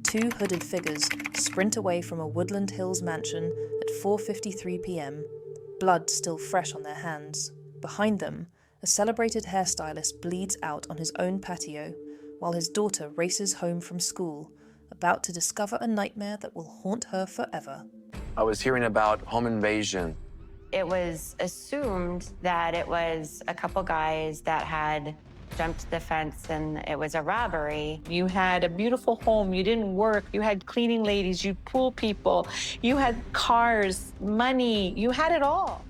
Two hooded figures sprint away from a Woodland Hills mansion at 4:53 p.m., blood still fresh on their hands. Behind them, a celebrated hairstylist bleeds out on his own patio, while his daughter races home from school, about to discover a nightmare that will haunt her forever. I was hearing about home invasion. It was assumed that it was a couple guys that had jumped the fence and it was a robbery. You had a beautiful home, you didn't work, you had cleaning ladies, you pool people, you had cars, money, you had it all.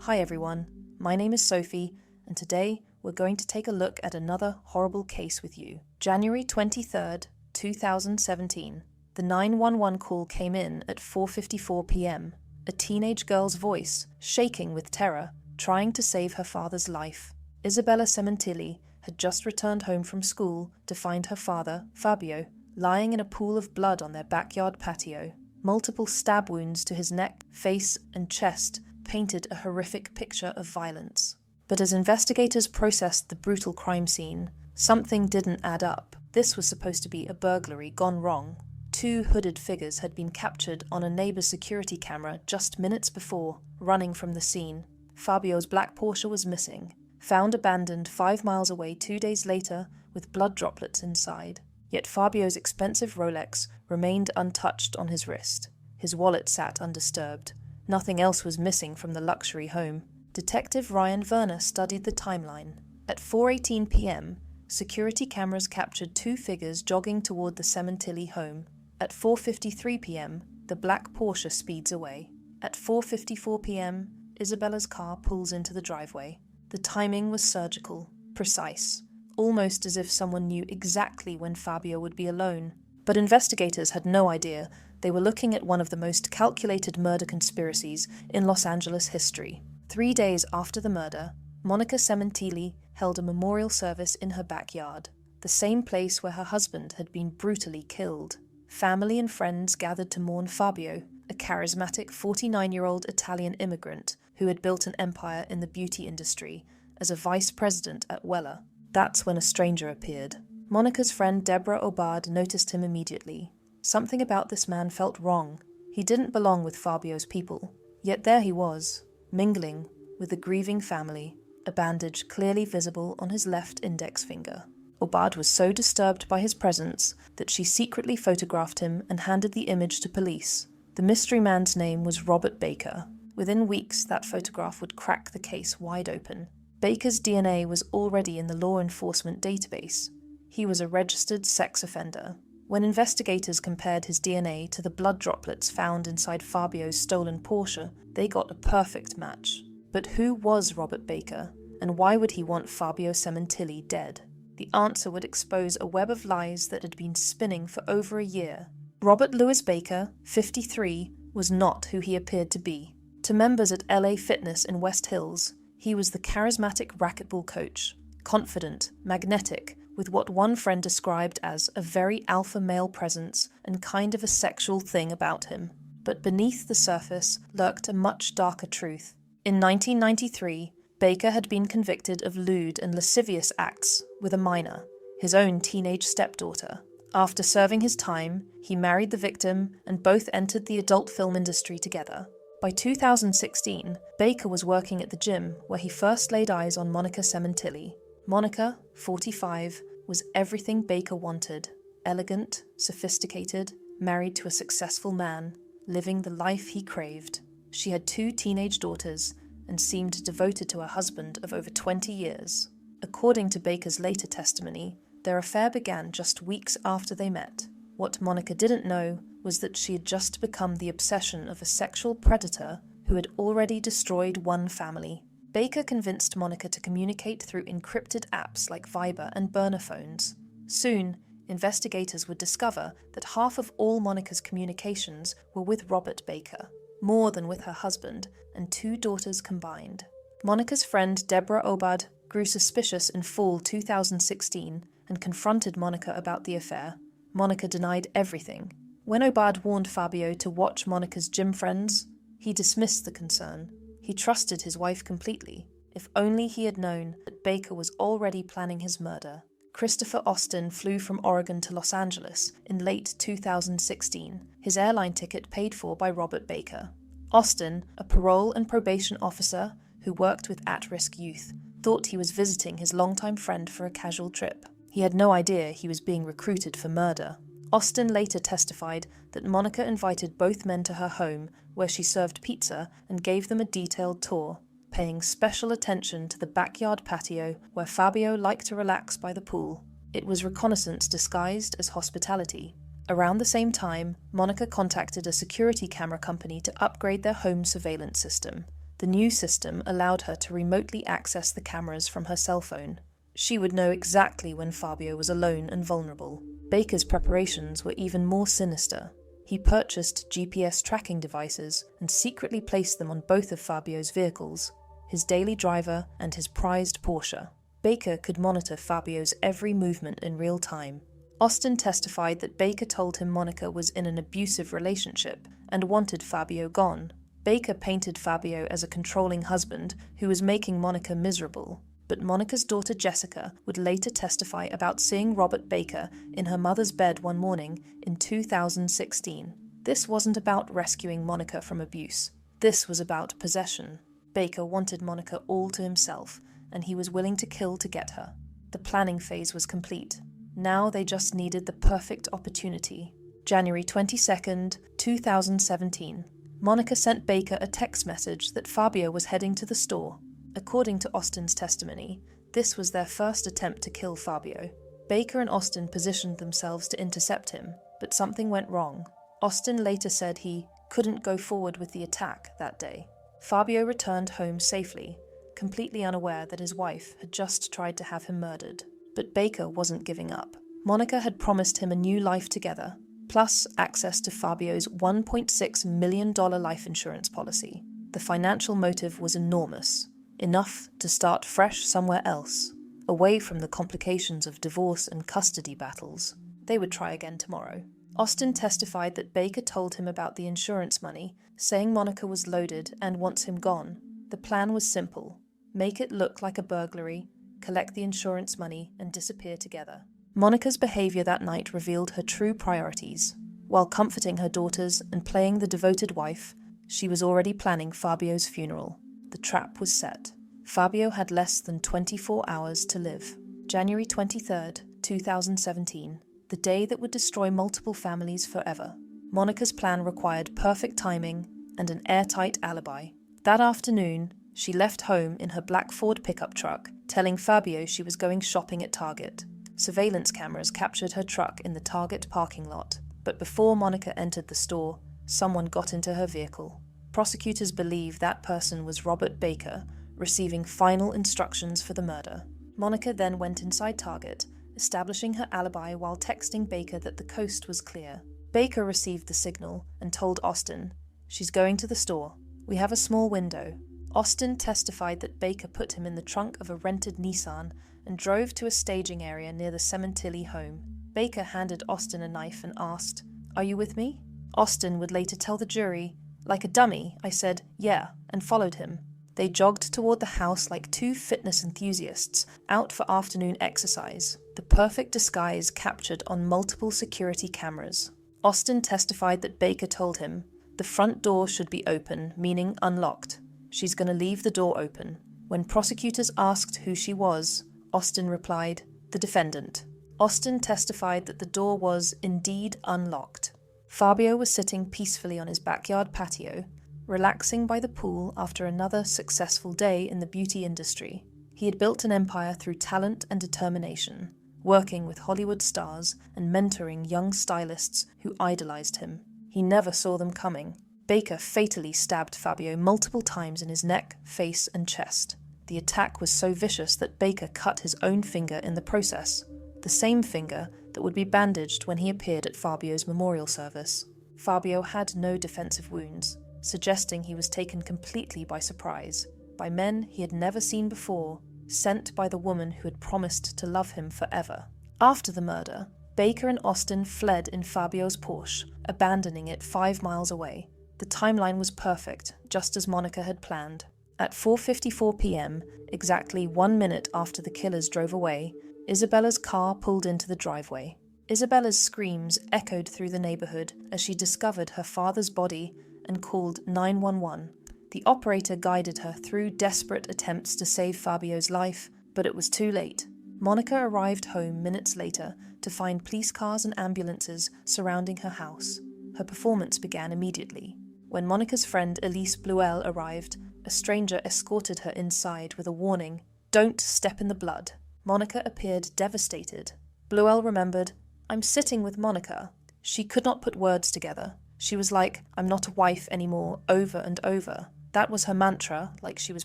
Hi everyone, my name is Sophie, and today we're going to take a look at another horrible case with you. January 23rd, 2017. The 911 call came in at 4:54 p.m. A teenage girl's voice, shaking with terror, trying to save her father's life. Isabella Sementilli had just returned home from school to find her father, Fabio, lying in a pool of blood on their backyard patio. Multiple stab wounds to his neck, face, and chest painted a horrific picture of violence. But as investigators processed the brutal crime scene, something didn't add up. This was supposed to be a burglary gone wrong. Two hooded figures had been captured on a neighbor's security camera just minutes before, running from the scene. Fabio's black Porsche was missing, found abandoned 5 miles away 2 days later with blood droplets inside. Yet Fabio's expensive Rolex remained untouched on his wrist. His wallet sat undisturbed. Nothing else was missing from the luxury home. Detective Ryan Werner studied the timeline. At 4:18 p.m., security cameras captured two figures jogging toward the Sementilli home. At 4:53 p.m., the black Porsche speeds away. At 4:54 p.m., Isabella's car pulls into the driveway. The timing was surgical, precise, almost as if someone knew exactly when Fabio would be alone. But investigators had no idea they were looking at one of the most calculated murder conspiracies in Los Angeles history. 3 days after the murder, Monica Sementilli held a memorial service in her backyard, the same place where her husband had been brutally killed. Family and friends gathered to mourn Fabio, a charismatic 49-year-old Italian immigrant who had built an empire in the beauty industry as a vice president at Wella. That's when a stranger appeared. Monica's friend Deborah Obad noticed him immediately. Something about this man felt wrong. He didn't belong with Fabio's people. Yet there he was, mingling with a grieving family, a bandage clearly visible on his left index finger. Obad was so disturbed by his presence that she secretly photographed him and handed the image to police. The mystery man's name was Robert Baker. Within weeks, that photograph would crack the case wide open. Baker's DNA was already in the law enforcement database. He was a registered sex offender. When investigators compared his DNA to the blood droplets found inside Fabio's stolen Porsche, they got a perfect match. But who was Robert Baker, and why would he want Fabio Sementilli dead? The answer would expose a web of lies that had been spinning for over a year. Robert Louis Baker, 53, was not who he appeared to be. To members at LA Fitness in West Hills, he was the charismatic racquetball coach, confident, magnetic, with what one friend described as a very alpha male presence and kind of a sexual thing about him. But beneath the surface lurked a much darker truth. In 1993, Baker had been convicted of lewd and lascivious acts with a minor, his own teenage stepdaughter. After serving his time, he married the victim and both entered the adult film industry together. By 2016, Baker was working at the gym where he first laid eyes on Monica Sementilli. Monica, 45, was everything Baker wanted: elegant, sophisticated, married to a successful man, living the life he craved. She had 2 teenage daughters and seemed devoted to her husband of over 20 years. According to Baker's later testimony, their affair began just weeks after they met. What Monica didn't know was that she had just become the obsession of a sexual predator who had already destroyed one family. Baker convinced Monica to communicate through encrypted apps like Viber and burner phones. Soon, investigators would discover that half of all Monica's communications were with Robert Baker, more than with her husband and 2 daughters combined. Monica's friend Deborah Obad grew suspicious in fall 2016 and confronted Monica about the affair. Monica denied everything. When Obad warned Fabio to watch Monica's gym friends, he dismissed the concern. He trusted his wife completely. If only he had known that Baker was already planning his murder. Christopher Austin flew from Oregon to Los Angeles in late 2016, his airline ticket paid for by Robert Baker. Austin, a parole and probation officer who worked with at-risk youth, thought he was visiting his longtime friend for a casual trip. He had no idea he was being recruited for murder. Austin later testified that Monica invited both men to her home, where she served pizza and gave them a detailed tour, paying special attention to the backyard patio where Fabio liked to relax by the pool. It was reconnaissance disguised as hospitality. Around the same time, Monica contacted a security camera company to upgrade their home surveillance system. The new system allowed her to remotely access the cameras from her cell phone. She would know exactly when Fabio was alone and vulnerable. Baker's preparations were even more sinister. He purchased GPS tracking devices and secretly placed them on both of Fabio's vehicles, his daily driver and his prized Porsche. Baker could monitor Fabio's every movement in real time. Austin testified that Baker told him Monica was in an abusive relationship and wanted Fabio gone. Baker painted Fabio as a controlling husband who was making Monica miserable. But Monica's daughter Jessica would later testify about seeing Robert Baker in her mother's bed one morning in 2016. This wasn't about rescuing Monica from abuse. This was about possession. Baker wanted Monica all to himself, and he was willing to kill to get her. The planning phase was complete. Now they just needed the perfect opportunity. January 22nd, 2017. Monica sent Baker a text message that Fabio was heading to the store. According to Austin's testimony, this was their first attempt to kill Fabio. Baker and Austin positioned themselves to intercept him, but something went wrong. Austin later said he couldn't go forward with the attack that day. Fabio returned home safely, completely unaware that his wife had just tried to have him murdered. But Baker wasn't giving up. Monica had promised him a new life together, plus access to Fabio's $1.6 million life insurance policy. The financial motive was enormous. Enough to start fresh somewhere else, away from the complications of divorce and custody battles. They would try again tomorrow. Austin testified that Baker told him about the insurance money, saying Monica was loaded and wants him gone. The plan was simple: make it look like a burglary, collect the insurance money, and disappear together. Monica's behavior that night revealed her true priorities. While comforting her daughters and playing the devoted wife, she was already planning Fabio's funeral. The trap was set. Fabio had less than 24 hours to live. January 23rd, 2017, the day that would destroy multiple families forever. Monica's plan required perfect timing and an airtight alibi. That afternoon, she left home in her black Ford pickup truck, telling Fabio she was going shopping at Target. Surveillance cameras captured her truck in the Target parking lot. But before Monica entered the store, someone got into her vehicle. Prosecutors believe that person was Robert Baker, receiving final instructions for the murder. Monica then went inside Target, establishing her alibi while texting Baker that the coast was clear. Baker received the signal and told Austin, "She's going to the store. We have a small window." Austin testified that Baker put him in the trunk of a rented Nissan and drove to a staging area near the Sementilli home. Baker handed Austin a knife and asked, "Are you with me?" Austin would later tell the jury, "Like a dummy, I said, yeah, and followed him." They jogged toward the house like two fitness enthusiasts out for afternoon exercise, the perfect disguise captured on multiple security cameras. Austin testified that Baker told him, "The front door should be open, meaning unlocked. She's going to leave the door open." When prosecutors asked who she was, Austin replied, "The defendant." Austin testified that the door was indeed unlocked. Fabio was sitting peacefully on his backyard patio, relaxing by the pool after another successful day in the beauty industry. He had built an empire through talent and determination, working with Hollywood stars and mentoring young stylists who idolized him. He never saw them coming. Baker fatally stabbed Fabio multiple times in his neck, face, and chest. The attack was so vicious that Baker cut his own finger in the process, the same finger that would be bandaged when he appeared at Fabio's memorial service. Fabio had no defensive wounds, suggesting he was taken completely by surprise, by men he had never seen before, sent by the woman who had promised to love him forever. After the murder, Baker and Austin fled in Fabio's Porsche, abandoning it 5 miles away. The timeline was perfect, just as Monica had planned. At 4:54 p.m., exactly 1 minute after the killers drove away, Isabella's car pulled into the driveway. Isabella's screams echoed through the neighborhood as she discovered her father's body and called 911. The operator guided her through desperate attempts to save Fabio's life, but it was too late. Monica arrived home minutes later to find police cars and ambulances surrounding her house. Her performance began immediately. When Monica's friend Elise Bluel arrived, a stranger escorted her inside with a warning, "Don't step in the blood." Monica appeared devastated. Bluel remembered, "I'm sitting with Monica." She could not put words together. She was like, "I'm not a wife anymore," over and over. That was her mantra, like she was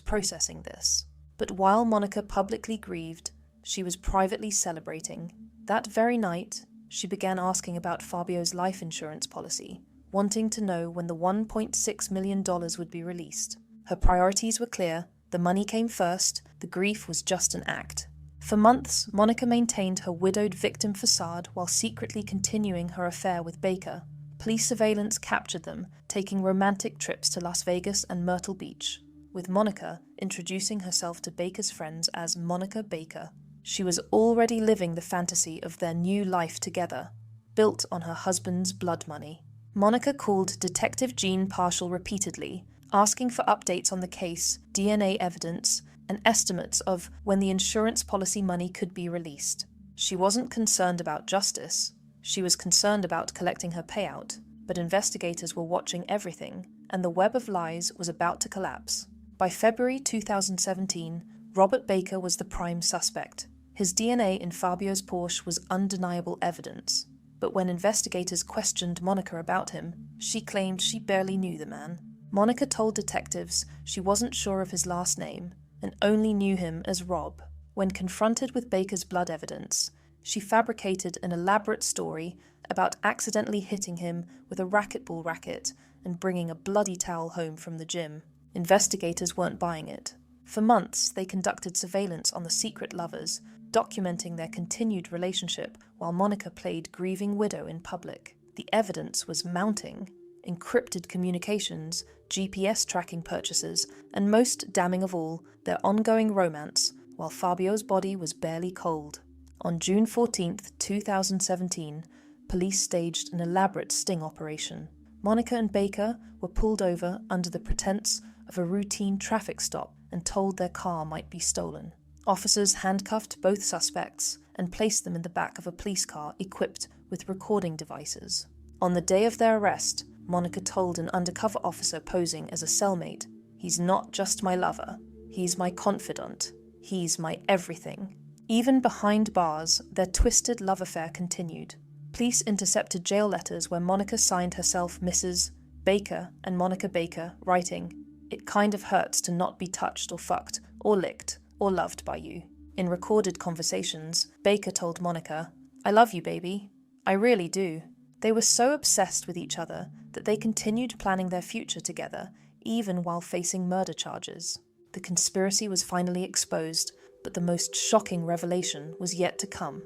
processing this. But while Monica publicly grieved, she was privately celebrating. That very night, she began asking about Fabio's life insurance policy, wanting to know when the $1.6 million would be released. Her priorities were clear. The money came first. The grief was just an act. For months, Monica maintained her widowed victim facade while secretly continuing her affair with Baker. Police surveillance captured them, taking romantic trips to Las Vegas and Myrtle Beach, with Monica introducing herself to Baker's friends as Monica Baker. She was already living the fantasy of their new life together, built on her husband's blood money. Monica called Detective Jean Parshall repeatedly, asking for updates on the case, DNA evidence, and estimates of when the insurance policy money could be released. She wasn't concerned about justice. She was concerned about collecting her payout, but investigators were watching everything, and the web of lies was about to collapse. By February 2017, Robert Baker was the prime suspect. His DNA in Fabio's Porsche was undeniable evidence. But when investigators questioned Monica about him, she claimed she barely knew the man. Monica told detectives she wasn't sure of his last name and only knew him as Rob. When confronted with Baker's blood evidence, she fabricated an elaborate story about accidentally hitting him with a racquetball racket and bringing a bloody towel home from the gym. Investigators weren't buying it. For months, they conducted surveillance on the secret lovers, documenting their continued relationship while Monica played grieving widow in public. The evidence was mounting. Encrypted communications, GPS tracking purchases, and most damning of all, their ongoing romance, while Fabio's body was barely cold. On June 14, 2017, police staged an elaborate sting operation. Monica and Baker were pulled over under the pretense of a routine traffic stop and told their car might be stolen. Officers handcuffed both suspects and placed them in the back of a police car equipped with recording devices. On the day of their arrest, Monica told an undercover officer posing as a cellmate, "He's not just my lover. He's my confidant. He's my everything." Even behind bars, their twisted love affair continued. Police intercepted jail letters where Monica signed herself Mrs. Baker and Monica Baker, writing, "It kind of hurts to not be touched or fucked or licked or loved by you." In recorded conversations, Baker told Monica, "I love you, baby. I really do." They were so obsessed with each other that they continued planning their future together, even while facing murder charges. The conspiracy was finally exposed, but the most shocking revelation was yet to come.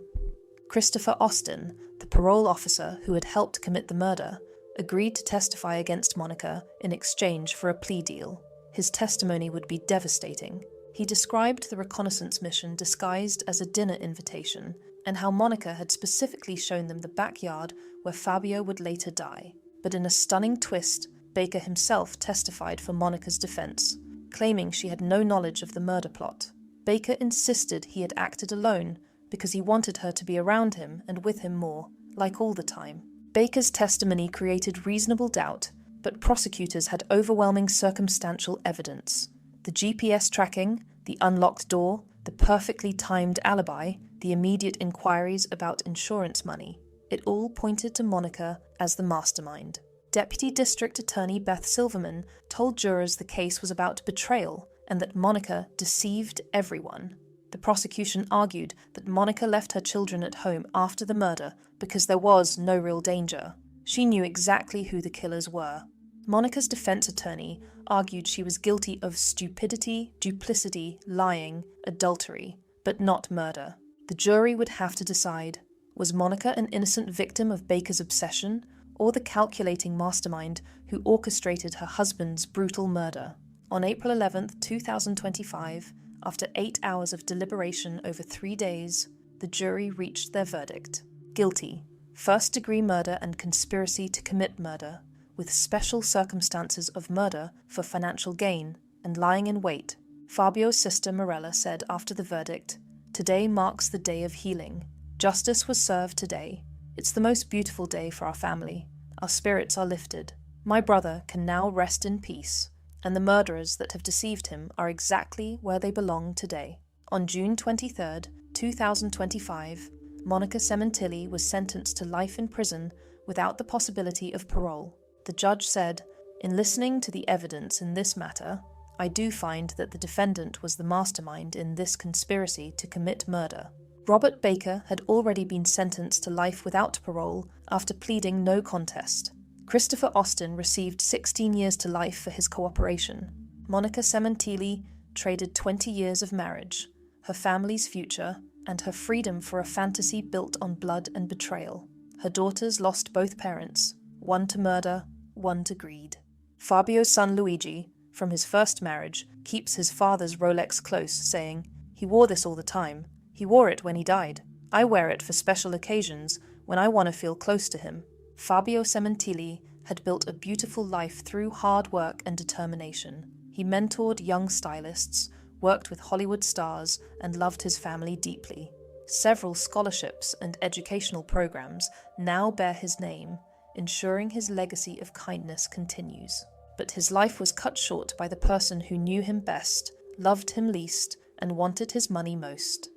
Christopher Austin, the parole officer who had helped commit the murder, agreed to testify against Monica in exchange for a plea deal. His testimony would be devastating. He described the reconnaissance mission disguised as a dinner invitation, and how Monica had specifically shown them the backyard where Fabio would later die. But in a stunning twist, Baker himself testified for Monica's defense, claiming she had no knowledge of the murder plot. Baker insisted he had acted alone because he wanted her to be around him and with him more, like all the time. Baker's testimony created reasonable doubt, but prosecutors had overwhelming circumstantial evidence. The GPS tracking, the unlocked door, the perfectly timed alibi, the immediate inquiries about insurance money. It all pointed to Monica as the mastermind. Deputy District Attorney Beth Silverman told jurors the case was about betrayal and that Monica deceived everyone. The prosecution argued that Monica left her children at home after the murder because there was no real danger. She knew exactly who the killers were. Monica's defense attorney argued she was guilty of stupidity, duplicity, lying, adultery, but not murder. The jury would have to decide, was Monica an innocent victim of Baker's obsession, or the calculating mastermind who orchestrated her husband's brutal murder? On April 11, 2025, after 8 hours of deliberation over 3 days, the jury reached their verdict. Guilty, first-degree murder and conspiracy to commit murder, with special circumstances of murder for financial gain and lying in wait. Fabio's sister Morella said after the verdict, "Today marks the day of healing. Justice was served today. It's the most beautiful day for our family. Our spirits are lifted. My brother can now rest in peace, and the murderers that have deceived him are exactly where they belong today." On June 23, 2025, Monica Sementilli was sentenced to life in prison without the possibility of parole. The judge said, "In listening to the evidence in this matter, I do find that the defendant was the mastermind in this conspiracy to commit murder." Robert Baker had already been sentenced to life without parole after pleading no contest. Christopher Austin received 16 years to life for his cooperation. Monica Sementilli traded 20 years of marriage, her family's future, and her freedom for a fantasy built on blood and betrayal. Her daughters lost both parents, one to murder, one to greed. Fabio's son Luigi, from his first marriage, keeps his father's Rolex close, saying, "He wore this all the time. He wore it when he died. I wear it for special occasions when I want to feel close to him." Fabio Sementilli had built a beautiful life through hard work and determination. He mentored young stylists, worked with Hollywood stars, and loved his family deeply. Several scholarships and educational programs now bear his name, ensuring his legacy of kindness continues. But his life was cut short by the person who knew him best, loved him least, and wanted his money most.